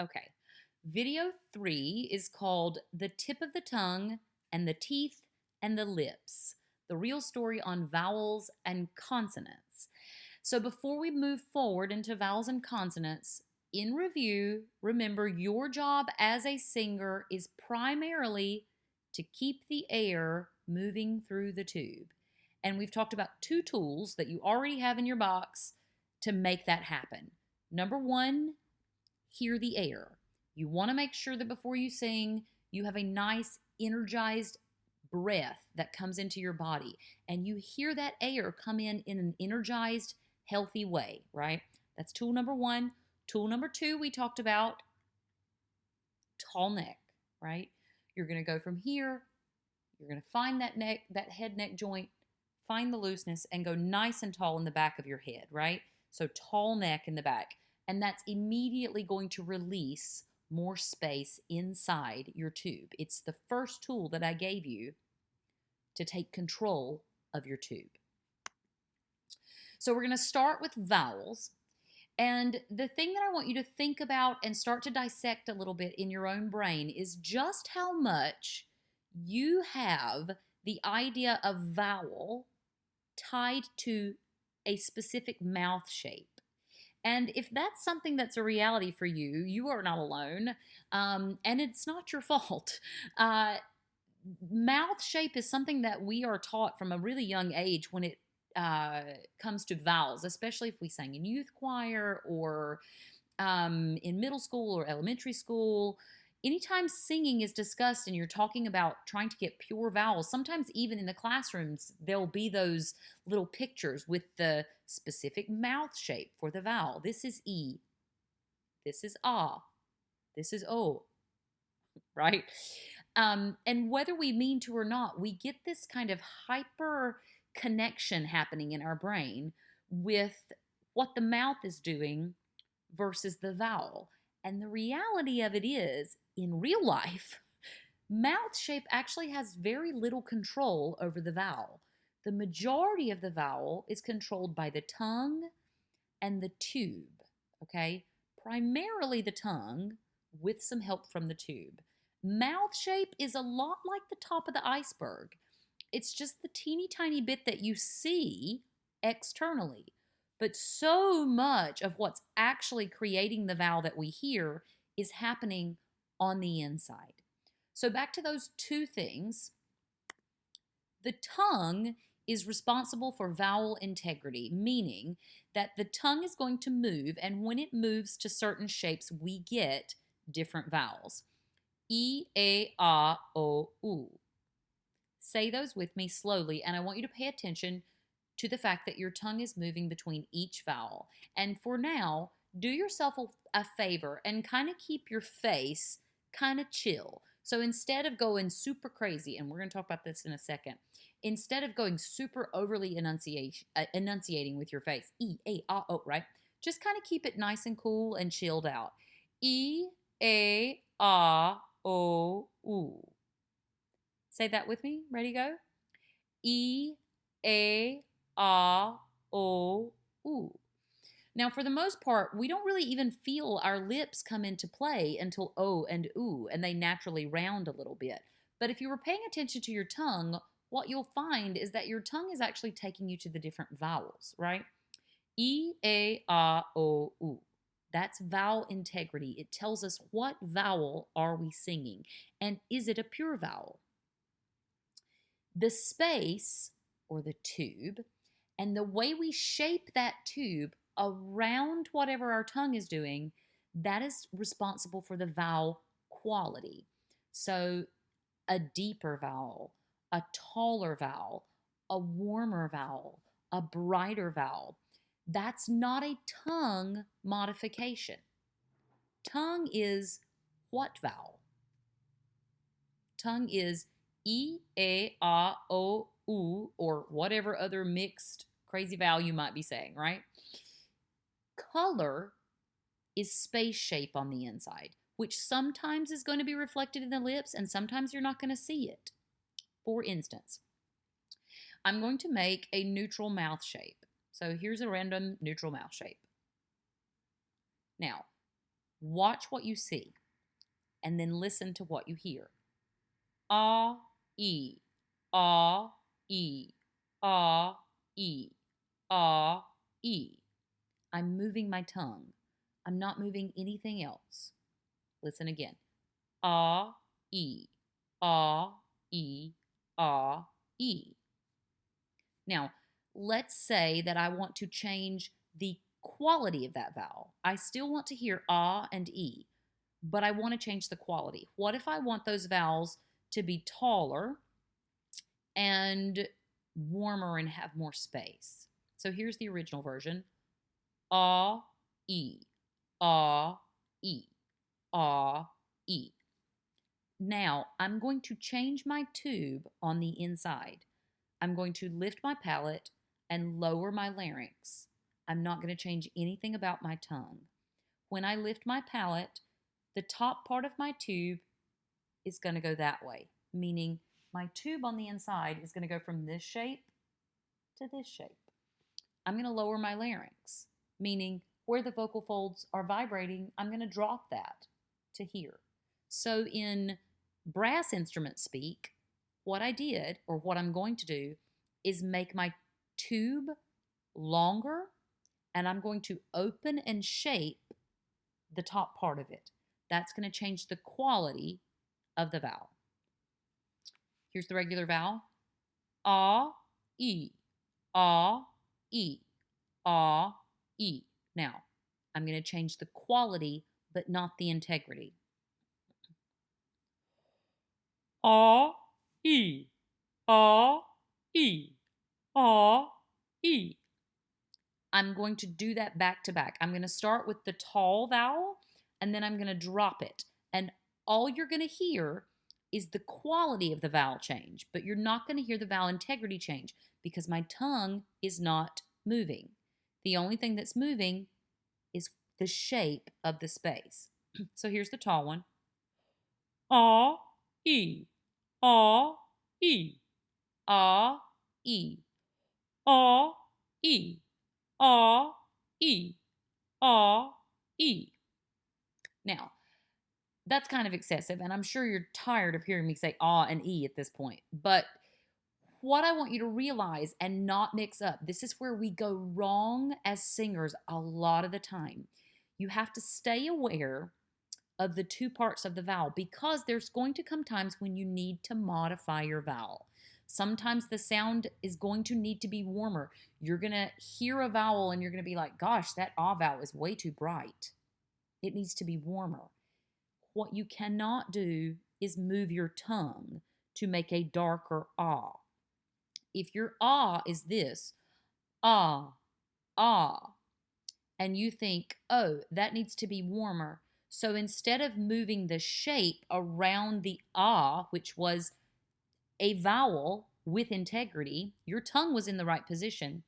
Okay. Video 3 is called The Tip of the Tongue and the Teeth and the Lips, the real story on vowels and consonants. So before we move forward into vowels and consonants, in review, remember your job as a singer is primarily to keep the air moving through the tube. And we've talked about two tools that you already have in your box to make that happen. Number one, hear the air. You want to make sure that before you sing, you have a nice, energized breath that comes into your body and you hear that air come in an energized, healthy way, right? That's tool number one. Tool number two, we talked about tall neck, right? You're going to go from here, you're going to find that neck, that head neck joint, find the looseness, and go nice and tall in the back of your head, right? So tall neck in the back. And that's immediately going to release more space inside your tube. It's the first tool that I gave you to take control of your tube. So we're going to start with vowels. And the thing that I want you to think about and start to dissect a little bit in your own brain is just how much you have the idea of vowel tied to a specific mouth shape. And if that's something that's a reality for you, you are not alone, and it's not your fault. Mouth shape is something that we are taught from a really young age when it comes to vowels, especially if we sang in youth choir or in middle school or elementary school. Anytime singing is discussed and you're talking about trying to get pure vowels, sometimes even in the classrooms, there'll be those little pictures with the specific mouth shape for the vowel. This is E. This is Ah. This is O, right? And whether we mean to or not, we get this kind of hyper connection happening in our brain with what the mouth is doing versus the vowel. And the reality of it is, in real life, mouth shape actually has very little control over the vowel. The majority of the vowel is controlled by the tongue and the tube, okay? Primarily the tongue with some help from the tube. Mouth shape is a lot like the top of the iceberg. It's just the teeny tiny bit that you see externally. But so much of what's actually creating the vowel that we hear is happening on the inside. So back to those two things. The tongue is responsible for vowel integrity, meaning that the tongue is going to move, and when it moves to certain shapes, we get different vowels. E, A, A, O, U. Say those with me slowly, and I want you to pay attention to the fact that your tongue is moving between each vowel. And for now, do yourself a favor and kind of keep your face kind of chill. So instead of going super crazy, and we're going to talk about this in a second, instead of going super overly enunciating with your face, E, A, A, O, right? Just kind of keep it nice and cool and chilled out. E, A, A, O, U. Say that with me. Ready, go? E, A, A, O, U. Now, for the most part, we don't really even feel our lips come into play until O and U, and they naturally round a little bit. But if you were paying attention to your tongue, what you'll find is that your tongue is actually taking you to the different vowels, right? E, A, O, U. That's vowel integrity. It tells us what vowel are we singing, and is it a pure vowel? The space, or the tube, and the way we shape that tube around whatever our tongue is doing, that is responsible for the vowel quality. So a deeper vowel, a taller vowel, a warmer vowel, a brighter vowel. That's not a tongue modification. Tongue is what vowel? Tongue is E, A, O, U, or whatever other mixed crazy vowel you might be saying, right? Color is space shape on the inside, which sometimes is going to be reflected in the lips and sometimes you're not going to see it. For instance, I'm going to make a neutral mouth shape. So here's a random neutral mouth shape. Now, Watch what you see and then listen to what you hear. Ah, e, ah, e, ah, e, ah, e. I'm moving my tongue. I'm not moving anything else. Listen again. Ah, e, ah, e, ah, e. Now, let's say that I want to change the quality of that vowel. I still want to hear ah and e, but I want to change the quality. What if I want those vowels to be taller and warmer and have more space? So here's the original version. Ah, e, ah, e, ah, e. Now, I'm going to change my tube on the inside. I'm going to lift my palate and lower my larynx. I'm not going to change anything about my tongue. When I lift my palate, the top part of my tube is going to go that way, meaning my tube on the inside is going to go from this shape to this shape. I'm going to lower my larynx, meaning where the vocal folds are vibrating, I'm going to drop that to here. So in brass instrument speak, what I did, or what I'm going to do, is make my tube longer, and I'm going to open and shape the top part of it. That's going to change the quality of the vowel. Here's the regular vowel. Ah, e, ah, e, ah, e. Now, I'm going to change the quality, but not the integrity. Ah, e, ah, e, ah, e. I'm going to do that back to back. I'm going to start with the tall vowel, and then I'm going to drop it. And all you're going to hear is the quality of the vowel change, but you're not going to hear the vowel integrity change because my tongue is not moving. The only thing that's moving is the shape of the space. So here's the tall one. Ah, e, ah, e, ah, e, ah, e, ah, e, ah, e. Now, that's kind of excessive, and I'm sure you're tired of hearing me say ah and e at this point. But what I want you to realize and not mix up, this is where we go wrong as singers a lot of the time. You have to stay aware of the two parts of the vowel because there's going to come times when you need to modify your vowel. Sometimes the sound is going to need to be warmer. You're going to hear a vowel and you're going to be like, gosh, that ah vowel is way too bright. It needs to be warmer. What you cannot do is move your tongue to make a darker ah. If your ah is this, ah, ah, and you think, oh, that needs to be warmer. So instead of moving the shape around the ah, which was a vowel with integrity, your tongue was in the right position.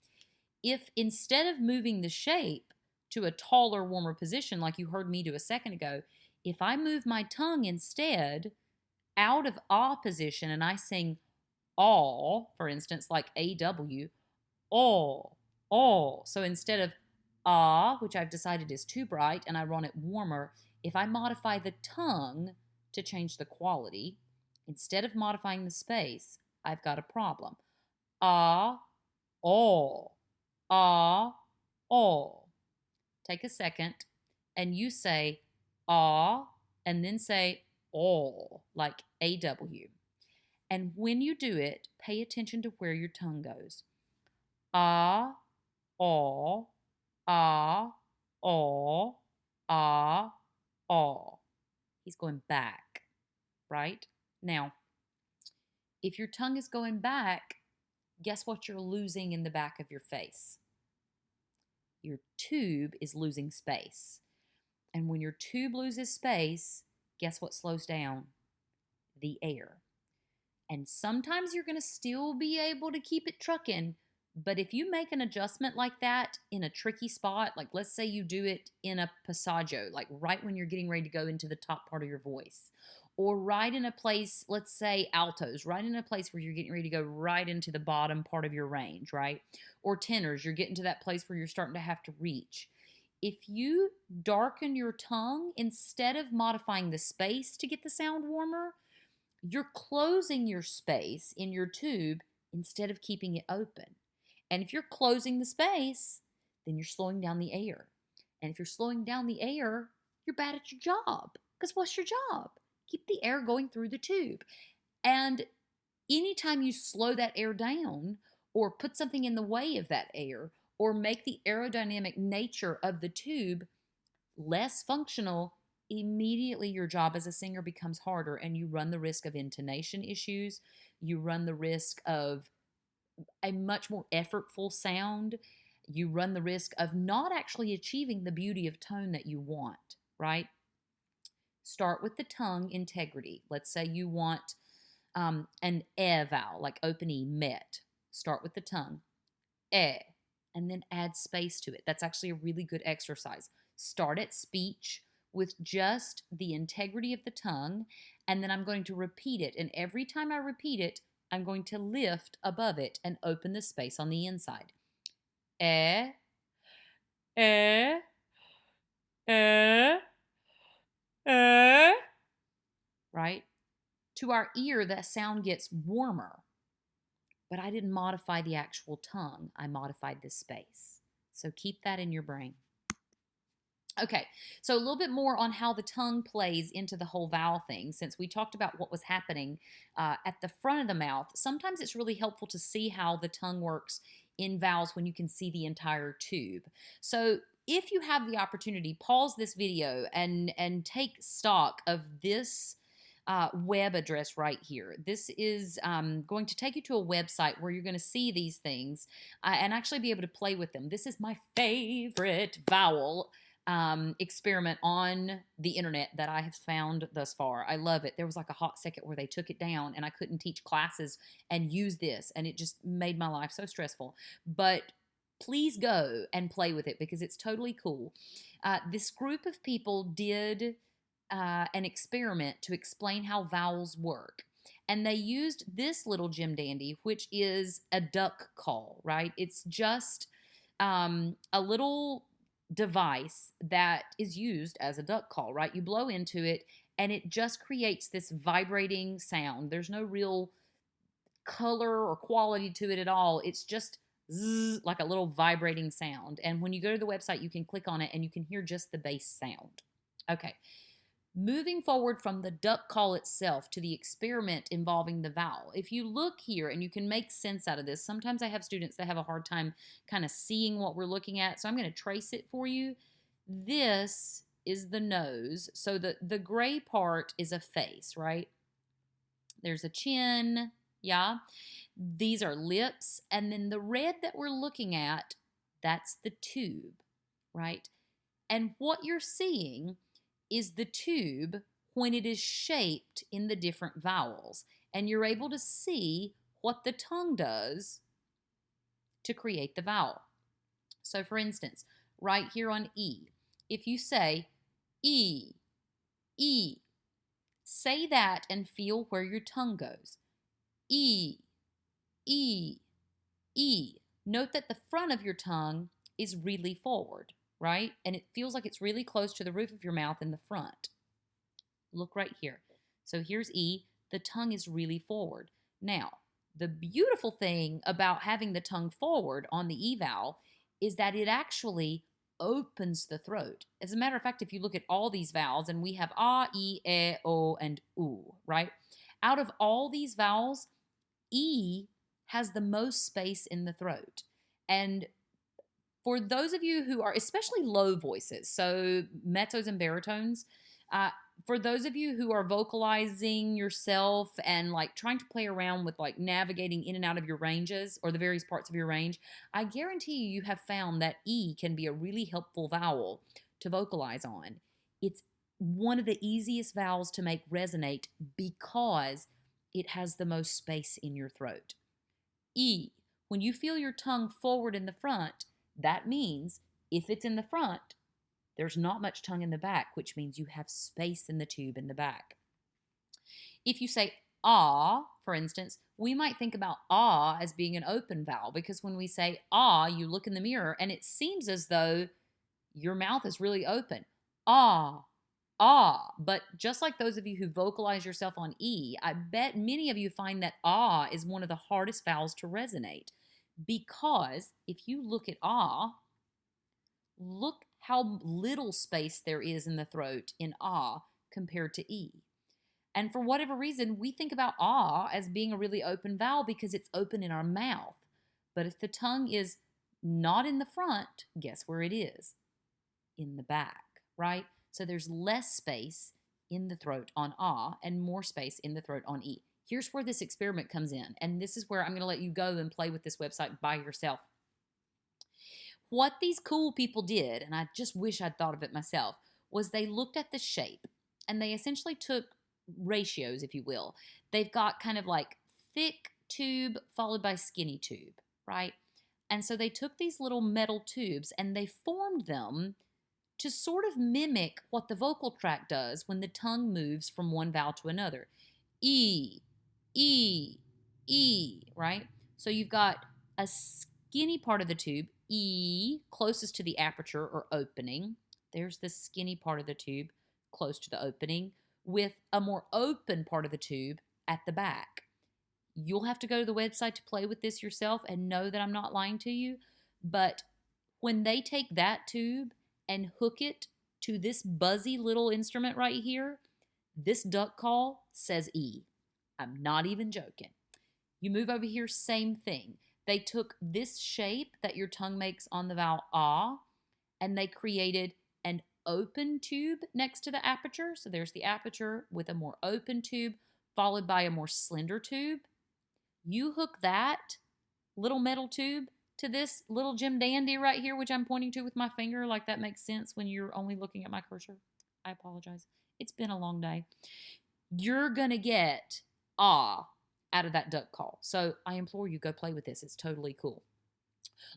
If instead of moving the shape to a taller, warmer position, like you heard me do a second ago, if I move my tongue instead out of ah position and I sing all, for instance, like AW, all, all. So instead of ah, which I've decided is too bright and I want it warmer, if I modify the tongue to change the quality, instead of modifying the space, I've got a problem. Ah, all, ah, all. Take a second and you say ah, and then say all, like AW. And when you do it, pay attention to where your tongue goes. Ah, aw, ah, aw, ah, aw. He's going back, right? Now, if your tongue is going back, guess what you're losing in the back of your face? Your tube is losing space. And when your tube loses space, guess what slows down? The air. And sometimes you're going to still be able to keep it trucking. But if you make an adjustment like that in a tricky spot, like let's say you do it in a passaggio, like right when you're getting ready to go into the top part of your voice, or right in a place, let's say altos, right in a place where you're getting ready to go right into the bottom part of your range, right? Or tenors, you're getting to that place where you're starting to have to reach. If you darken your tongue, instead of modifying the space to get the sound warmer, you're closing your space in your tube instead of keeping it open. And if you're closing the space, then you're slowing down the air. And if you're slowing down the air, you're bad at your job. Because what's your job? Keep the air going through the tube. And anytime you slow that air down or put something in the way of that air or make the aerodynamic nature of the tube less functional, immediately your job as a singer becomes harder and you run the risk of intonation issues. You run the risk of a much more effortful sound. You run the risk of not actually achieving the beauty of tone that you want, right? Start with the tongue integrity. Let's say you want an e vowel, like open E, met. Start with the tongue, e, and then add space to it. That's actually a really good exercise. Start at speech with just the integrity of the tongue, and then I'm going to repeat it. And every time I repeat it, I'm going to lift above it and open the space on the inside. Eh, eh, eh, eh. Right? To our ear, that sound gets warmer. But I didn't modify the actual tongue. I modified the space. So keep that in your brain. Okay, so a little bit more on how the tongue plays into the whole vowel thing. Since we talked about what was happening at the front of the mouth, sometimes it's really helpful to see how the tongue works in vowels when you can see the entire tube. So if you have the opportunity, pause this video and take stock of this web address right here. This is going to take you to a website where you're going to see these things and actually be able to play with them. This is my favorite vowel experiment on the internet that I have found thus far. I love it. There was like a hot second where they took it down and I couldn't teach classes and use this, and it just made my life so stressful. But please go and play with it because it's totally cool. This group of people did an experiment to explain how vowels work. And they used this little Jim Dandy, which is a duck call, right? It's just a little device that is used as a duck call, right? You blow into it and it just creates this vibrating sound. There's no real color or quality to it at all. It's just zzz, like a little vibrating sound. And when you go to the website, you can click on it and you can hear just the bass sound. Okay. Moving forward from the duck call itself to the experiment involving the vowel. If you look here and you can make sense out of this, sometimes I have students that have a hard time kind of seeing what we're looking at. So I'm going to trace it for you. This is the nose. So the gray part is a face, right? There's a chin, yeah. These are lips. And then the red that we're looking at, that's the tube, right? And what you're seeing is the tube when it is shaped in the different vowels. And you're able to see what the tongue does to create the vowel. So for instance, right here on E, if you say E, E, say that and feel where your tongue goes. E, E, E. Note that the front of your tongue is really forward, right? And it feels like it's really close to the roof of your mouth in the front. Look right here. So here's E. The tongue is really forward. Now, the beautiful thing about having the tongue forward on the E vowel is that it actually opens the throat. As a matter of fact, if you look at all these vowels, and we have A, E, O, and U, right? Out of all these vowels, E has the most space in the throat. And for those of you who are, especially low voices, so mezzos and baritones, for those of you who are vocalizing yourself and like trying to play around with like navigating in and out of your ranges or the various parts of your range, I guarantee you have found that E can be a really helpful vowel to vocalize on. It's one of the easiest vowels to make resonate because it has the most space in your throat. E, when you feel your tongue forward in the front, that means if it's in the front, there's not much tongue in the back, which means you have space in the tube in the back. If you say ah, for instance, we might think about ah as being an open vowel because when we say ah, you look in the mirror and it seems as though your mouth is really open. Ah, ah. But just like those of you who vocalize yourself on E, I bet many of you find that ah is one of the hardest vowels to resonate because if you look at ah, look how little space there is in the throat in ah compared to E. And for whatever reason, we think about ah as being a really open vowel because it's open in our mouth. But if the tongue is not in the front, guess where it is? In the back, right? So there's less space in the throat on ah and more space in the throat on E. Here's where this experiment comes in. And this is where I'm going to let you go and play with this website by yourself. What these cool people did, and I just wish I'd thought of it myself, was they looked at the shape and they essentially took ratios, if you will. They've got kind of like thick tube followed by skinny tube, right? And so they took these little metal tubes and they formed them to sort of mimic what the vocal tract does when the tongue moves from one vowel to another. E, E, E, right? So you've got a skinny part of the tube, E, closest to the aperture or opening. There's the skinny part of the tube close to the opening, with a more open part of the tube at the back. You'll have to go to the website to play with this yourself and know that I'm not lying to you. But when they take that tube and hook it to this buzzy little instrument right here, this duck call says E. I'm not even joking. You move over here, same thing. They took this shape that your tongue makes on the vowel ah, and they created an open tube next to the aperture. So there's the aperture with a more open tube followed by a more slender tube. You hook that little metal tube to this little Jim Dandy right here, which I'm pointing to with my finger, like that makes sense when you're only looking at my cursor. I apologize. It's been a long day. You're going to get ah out of that duck call. So I implore you, go play with this. It's totally cool.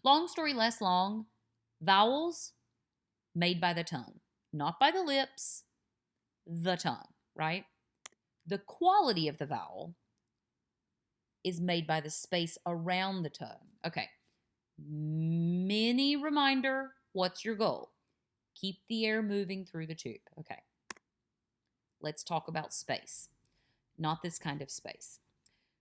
Long story less long, vowels made by the tongue, not by the lips, the tongue, right? The quality of the vowel is made by the space around the tongue. Okay. Mini reminder, what's your goal? Keep the air moving through the tube. Okay. Let's talk about space. Not this kind of space.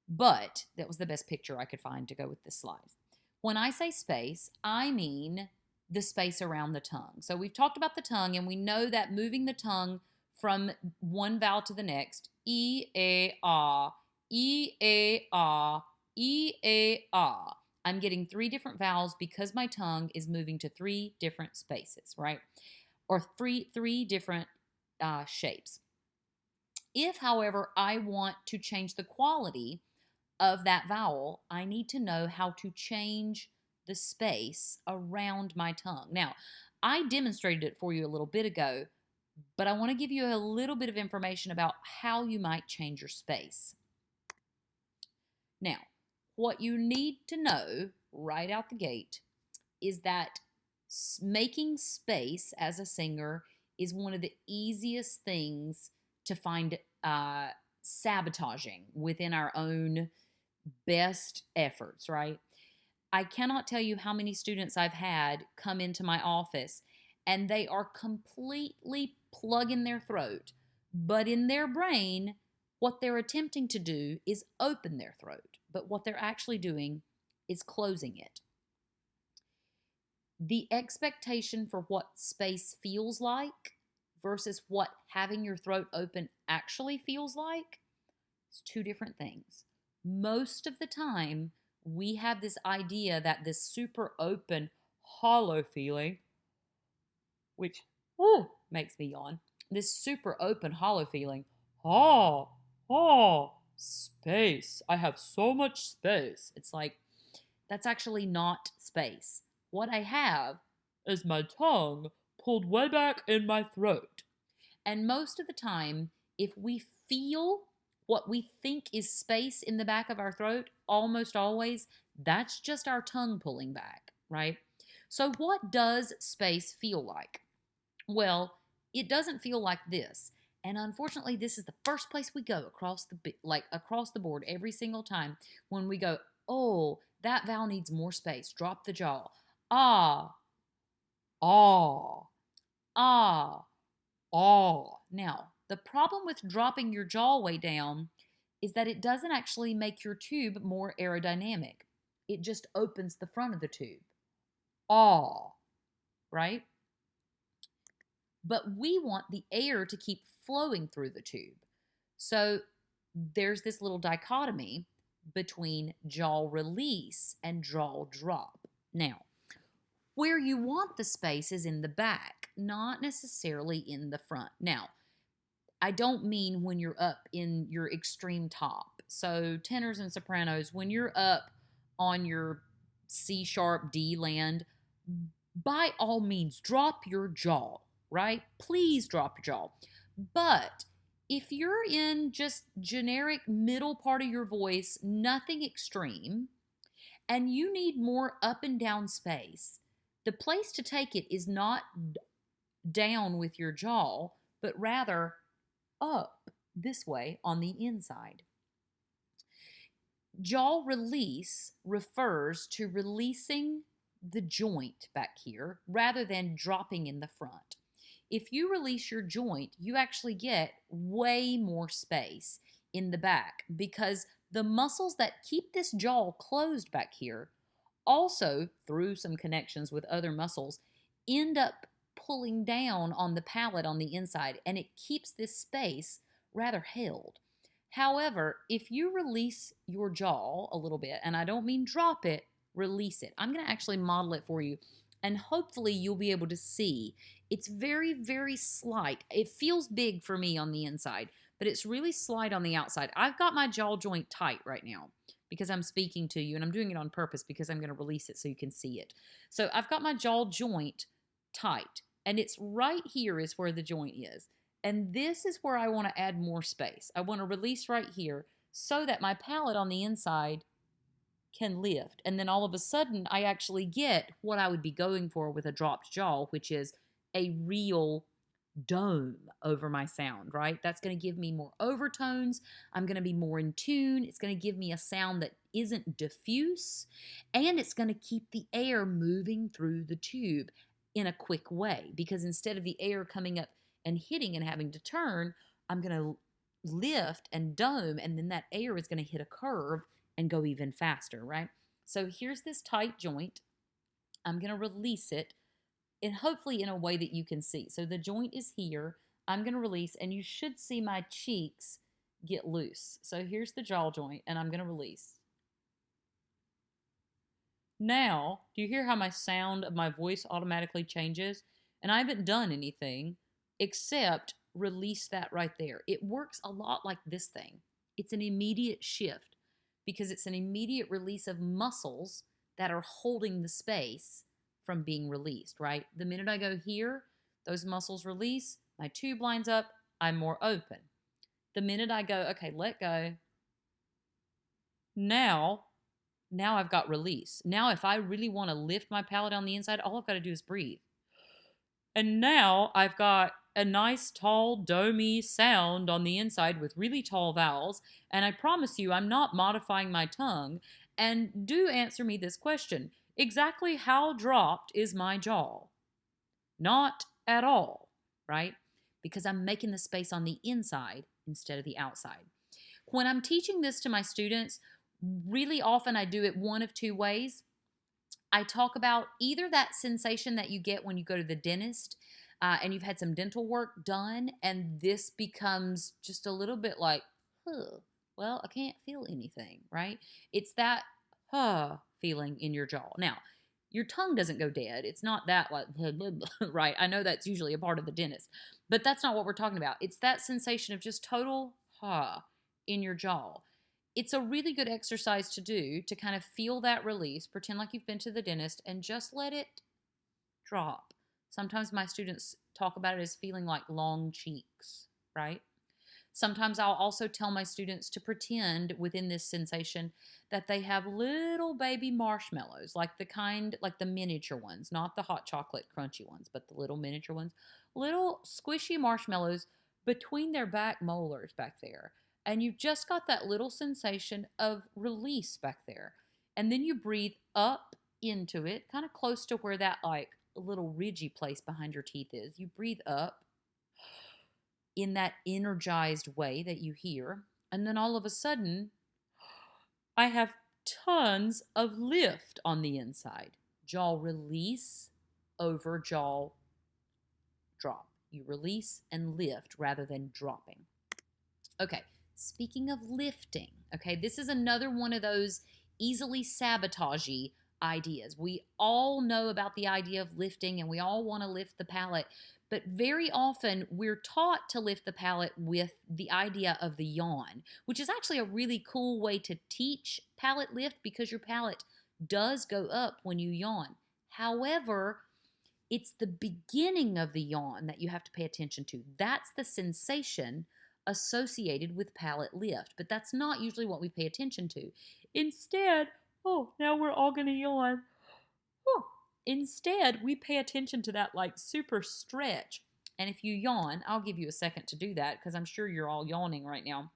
But that was the best picture I could find to go with this slide. When I say space, I mean the space around the tongue. So we've talked about the tongue, and we know that moving the tongue from one vowel to the next, E, A, ah, E, A, ah, E, A, ah. I'm getting 3 different vowels because my tongue is moving to 3 different spaces, right? Or three different shapes. If, however, I want to change the quality of that vowel, I need to know how to change the space around my tongue. Now, I demonstrated it for you a little bit ago, but I want to give you a little bit of information about how you might change your space. Now, what you need to know right out the gate is that making space as a singer is one of the easiest things to find sabotaging within our own best efforts, right? I cannot tell you how many students I've had come into my office and they are completely plugging their throat, but in their brain, what they're attempting to do is open their throat, but what they're actually doing is closing it. The expectation for what space feels like versus what having your throat open actually feels like is 2 different things. Most of the time, we have this idea that this super open, hollow feeling, which makes me yawn, this super open, hollow feeling, space. I have so much space. It's like, that's actually not space. What I have is my tongue pulled way back in my throat. And most of the time, if we feel what we think is space in the back of our throat, almost always, that's just our tongue pulling back, right? So what does space feel like? Well, it doesn't feel like this. And unfortunately, this is the first place we go across the board every single time when we go, oh, that vowel needs more space. Drop the jaw. Ah, ah. Ah, ah. Now, the problem with dropping your jaw way down is that it doesn't actually make your tube more aerodynamic. It just opens the front of the tube. Ah, right? But we want the air to keep flowing through the tube. So there's this little dichotomy between jaw release and jaw drop. Now, where you want the space is in the back, not necessarily in the front. Now, I don't mean when you're up in your extreme top. So, tenors and sopranos, when you're up on your C sharp D land, by all means, drop your jaw, right? Please drop your jaw. But if you're in just generic middle part of your voice, nothing extreme, and you need more up and down space, the place to take it is not down with your jaw, but rather up this way on the inside. Jaw release refers to releasing the joint back here rather than dropping in the front. If you release your joint, you actually get way more space in the back because the muscles that keep this jaw closed back here also, through some connections with other muscles, end up pulling down on the palate on the inside, and it keeps this space rather held. However, if you release your jaw a little bit, and I don't mean drop it, release it. I'm going to actually model it for you, and hopefully you'll be able to see. It's very, very slight. It feels big for me on the inside, but it's really slight on the outside. I've got my jaw joint tight right now because I'm speaking to you, and I'm doing it on purpose because I'm going to release it so you can see it. So I've got my jaw joint tight, and it's right here is where the joint is. And this is where I want to add more space. I want to release right here so that my palate on the inside can lift. And then all of a sudden, I actually get what I would be going for with a dropped jaw, which is a real dome over my sound, right? That's going to give me more overtones. I'm going to be more in tune. It's going to give me a sound that isn't diffuse, and it's going to keep the air moving through the tube in a quick way, because instead of the air coming up and hitting and having to turn, I'm going to lift and dome, and then that air is going to hit a curve and go even faster, right? So here's this tight joint. I'm going to release it, and hopefully in a way that you can see. So the joint is here. I'm going to release, and you should see my cheeks get loose. So here's the jaw joint, and I'm going to release. Now, do you hear how my sound of my voice automatically changes? And I haven't done anything except release that right there. It works a lot like this thing. It's an immediate shift because it's an immediate release of muscles that are holding the space from being released, right? The minute I go here, those muscles release, my tube lines up, I'm more open. The minute I go, okay, let go, now I've got release. Now if I really want to lift my palate on the inside, all I've got to do is breathe. And now I've got a nice tall domey sound on the inside with really tall vowels, and I promise you I'm not modifying my tongue. And do answer me this question. Exactly how dropped is my jaw? Not at all, right? Because I'm making the space on the inside instead of the outside. When I'm teaching this to my students, really often I do it one of two ways. I talk about either that sensation that you get when you go to the dentist and you've had some dental work done, and this becomes just a little bit like, well, I can't feel anything, right? It's that feeling in your jaw. Now, your tongue doesn't go dead. It's not that like, right? I know that's usually a part of the dentist, but that's not what we're talking about. It's that sensation of just total in your jaw. It's a really good exercise to do to kind of feel that release, pretend like you've been to the dentist, and just let it drop. Sometimes my students talk about it as feeling like long cheeks, right? Sometimes I'll also tell my students to pretend within this sensation that they have little baby marshmallows, like the miniature ones, not the hot chocolate crunchy ones, but the little miniature ones, little squishy marshmallows between their back molars back there. And you've just got that little sensation of release back there. And then you breathe up into it, kind of close to where that like little ridgy place behind your teeth is. You breathe up in that energized way that you hear. And then all of a sudden, I have tons of lift on the inside. Jaw release over jaw drop. You release and lift rather than dropping. Okay, speaking of lifting, okay, this is another one of those easily sabotagey ideas. We all know about the idea of lifting and we all want to lift the palate, but very often we're taught to lift the palate with the idea of the yawn, which is actually a really cool way to teach palate lift because your palate does go up when you yawn. However, it's the beginning of the yawn that you have to pay attention to. That's the sensation associated with palate lift, but that's not usually what we pay attention to. Instead, oh, now we're all going to yawn. Oh. Instead, we pay attention to that like super stretch. And if you yawn, I'll give you a second to do that because I'm sure you're all yawning right now.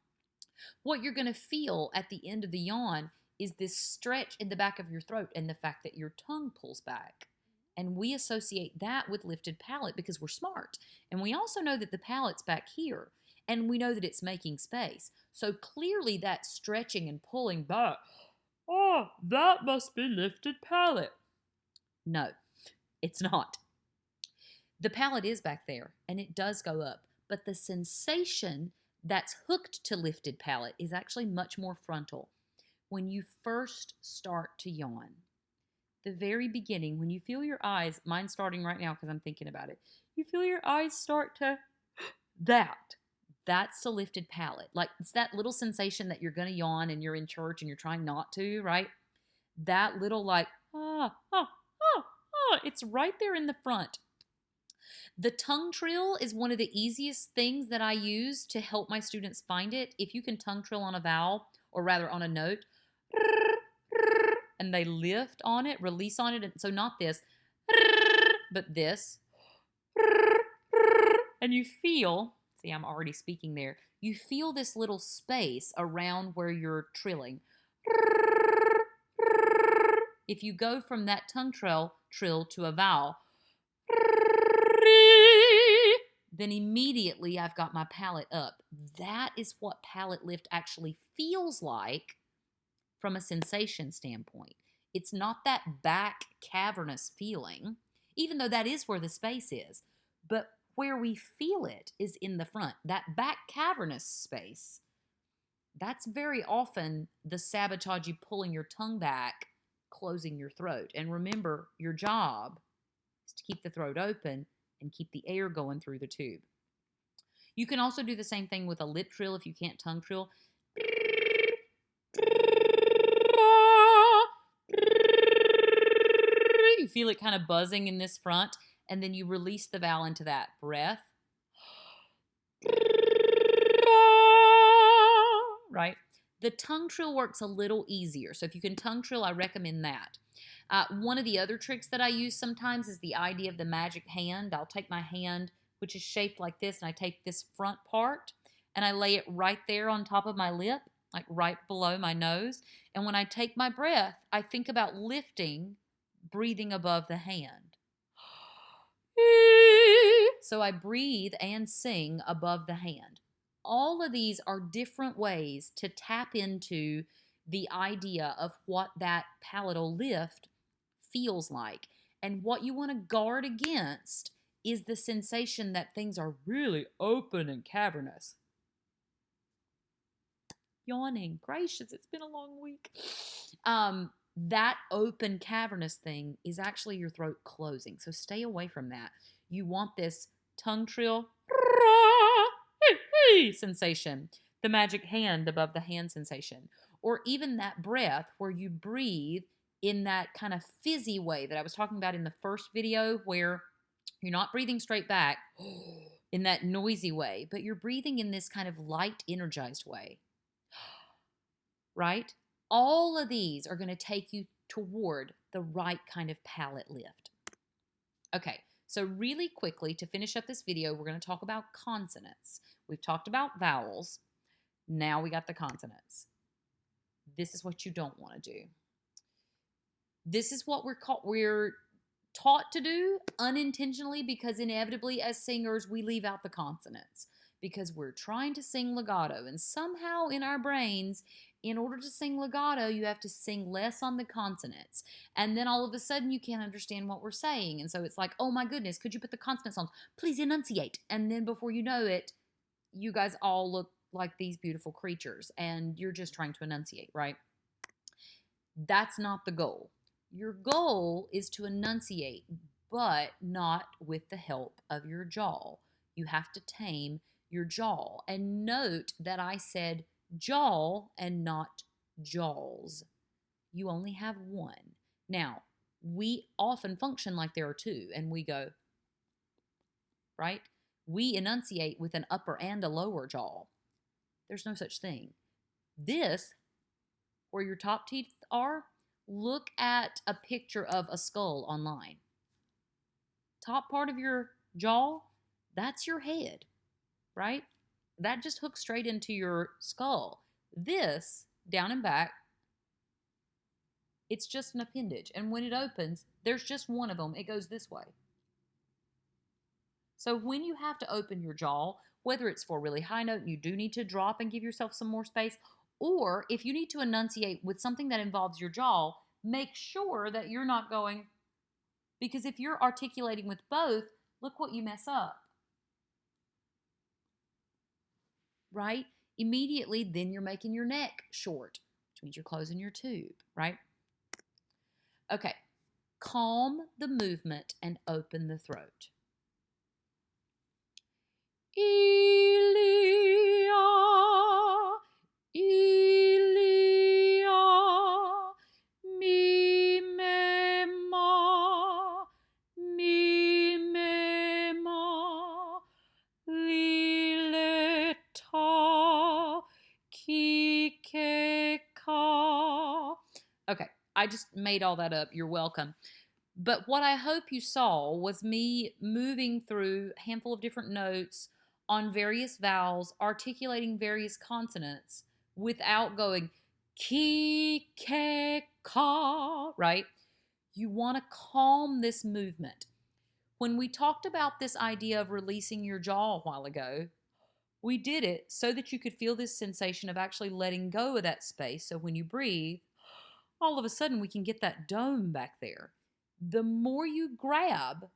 What you're going to feel at the end of the yawn is this stretch in the back of your throat and the fact that your tongue pulls back. And we associate that with lifted palate because we're smart. And we also know that the palate's back here. And we know that it's making space. So clearly that stretching and pulling back, oh, that must be lifted palate. No, it's not. The palate is back there and it does go up. But the sensation that's hooked to lifted palate is actually much more frontal. When you first start to yawn, the very beginning, when you feel your eyes, mine's starting right now because I'm thinking about it. You feel your eyes start to that's the lifted palate. Like it's that little sensation that you're going to yawn and you're in church and you're trying not to, right? That little like, it's right there in the front. The tongue trill is one of the easiest things that I use to help my students find it. If you can tongue trill on a vowel, or rather on a note, and they lift on it, release on it. And so not this, but this. And you feel, see, I'm already speaking there. You feel this little space around where you're trilling. If you go from that tongue trill to a vowel, then immediately I've got my palate up. That is what palate lift actually feels like from a sensation standpoint. It's not that back cavernous feeling, even though that is where the space is. But where we feel it is in the front. That back cavernous space, that's very often the sabotage you pulling your tongue back, closing your throat. And remember, your job is to keep the throat open and keep the air going through the tube. You can also do the same thing with a lip trill if you can't tongue trill. You feel it kind of buzzing in this front, and then you release the vowel into that breath. Right? The tongue trill works a little easier. So if you can tongue trill, I recommend that. One of the other tricks that I use sometimes is the idea of the magic hand. I'll take my hand, which is shaped like this, and I take this front part, and I lay it right there on top of my lip, like right below my nose. And when I take my breath, I think about lifting, breathing above the hand. So I breathe and sing above the hand. All of these are different ways to tap into the idea of what that palatal lift feels like. And what you want to guard against is the sensation that things are really open and cavernous. Yawning. Gracious, it's been a long week. That open cavernous thing is actually your throat closing. So stay away from that. You want this tongue trill sensation, the magic hand above the hand sensation, or even that breath where you breathe in that kind of fizzy way that I was talking about in the first video, where you're not breathing straight back in that noisy way, but you're breathing in this kind of light, energized way, right? All of these are going to take you toward the right kind of palate lift. Okay, so really quickly to finish up this video, we're going to talk about consonants. We've talked about vowels. Now we got the consonants. This is what you don't want to do. This is what we're taught to do unintentionally, because inevitably as singers we leave out the consonants because we're trying to sing legato, and somehow in our brains, in order to sing legato, you have to sing less on the consonants, and then all of a sudden you can't understand what we're saying, and so it's like, oh my goodness, could you put the consonants on, please enunciate, and then before you know it, you guys all look like these beautiful creatures and you're just trying to enunciate, right? That's not the goal. Your goal is to enunciate, but not with the help of your jaw. You have to tame your jaw. And note that I said jaw and not jaws. You only have one. Now, we often function like there are two, and we go, right? We enunciate with an upper and a lower jaw. There's no such thing. This, where your top teeth are, look at a picture of a skull online. Top part of your jaw, that's your head, right? That just hooks straight into your skull. This, down and back, it's just an appendage. And when it opens, there's just one of them. It goes this way. So when you have to open your jaw, whether it's for a really high note and you do need to drop and give yourself some more space, or if you need to enunciate with something that involves your jaw, make sure that you're not going, because if you're articulating with both, look what you mess up. Right? Immediately, then you're making your neck short, which means you're closing your tube, right? Okay. Calm the movement and open the throat. Ilia, Ilia, mi me ma, mi me ma, li le ta, ki ke ka. Okay, I just made all that up. You're welcome. But what I hope you saw was me moving through a handful of different notes on various vowels, articulating various consonants without going ki, ke, ka, right? You want to calm this movement. When we talked about this idea of releasing your jaw a while ago, we did it so that you could feel this sensation of actually letting go of that space. So when you breathe, all of a sudden we can get that dome back there. The more you grab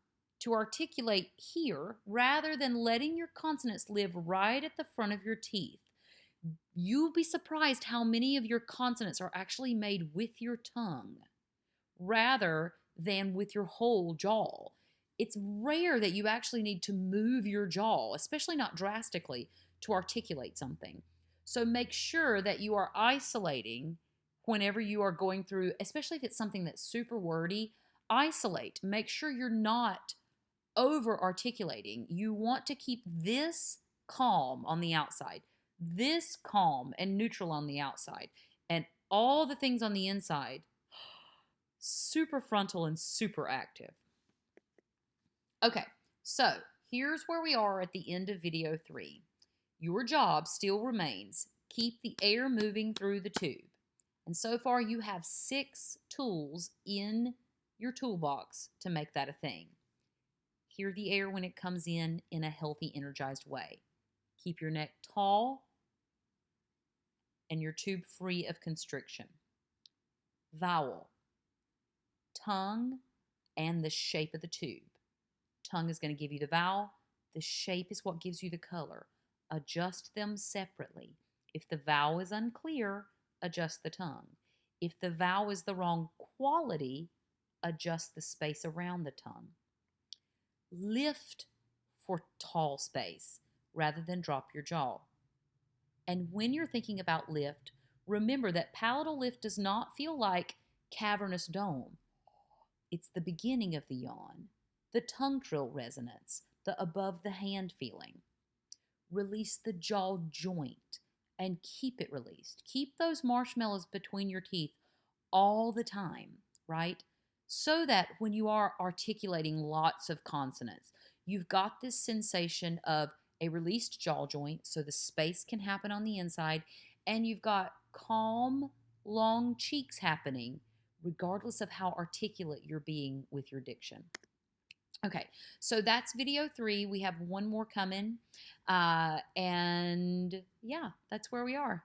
to articulate here, rather than letting your consonants live right at the front of your teeth, you'll be surprised how many of your consonants are actually made with your tongue rather than with your whole jaw. It's rare that you actually need to move your jaw, especially not drastically, to articulate something. So make sure that you are isolating whenever you are going through, especially if it's something that's super wordy. Isolate. Make sure you're not over articulating. You want to keep this calm on the outside, this calm and neutral on the outside, and all the things on the inside super frontal and super active. Okay, so here's where we are at the end of video 3. Your job still remains: keep the air moving through the tube. And so far you have 6 tools in your toolbox to make that a thing. Hear the air when it comes in a healthy, energized way. Keep your neck tall and your tube free of constriction. Vowel. Tongue and the shape of the tube. Tongue is going to give you the vowel. The shape is what gives you the color. Adjust them separately. If the vowel is unclear, adjust the tongue. If the vowel is the wrong quality, adjust the space around the tongue. Lift for tall space rather than drop your jaw. And when you're thinking about lift, remember that palatal lift does not feel like cavernous dome. It's the beginning of the yawn, the tongue trill resonance, the above the hand feeling. Release the jaw joint and keep it released. Keep those marshmallows between your teeth all the time, right? So that when you are articulating lots of consonants, you've got this sensation of a released jaw joint so the space can happen on the inside, and you've got calm, long cheeks happening regardless of how articulate you're being with your diction. Okay, so that's video 3. We have one more coming. And yeah, that's where we are.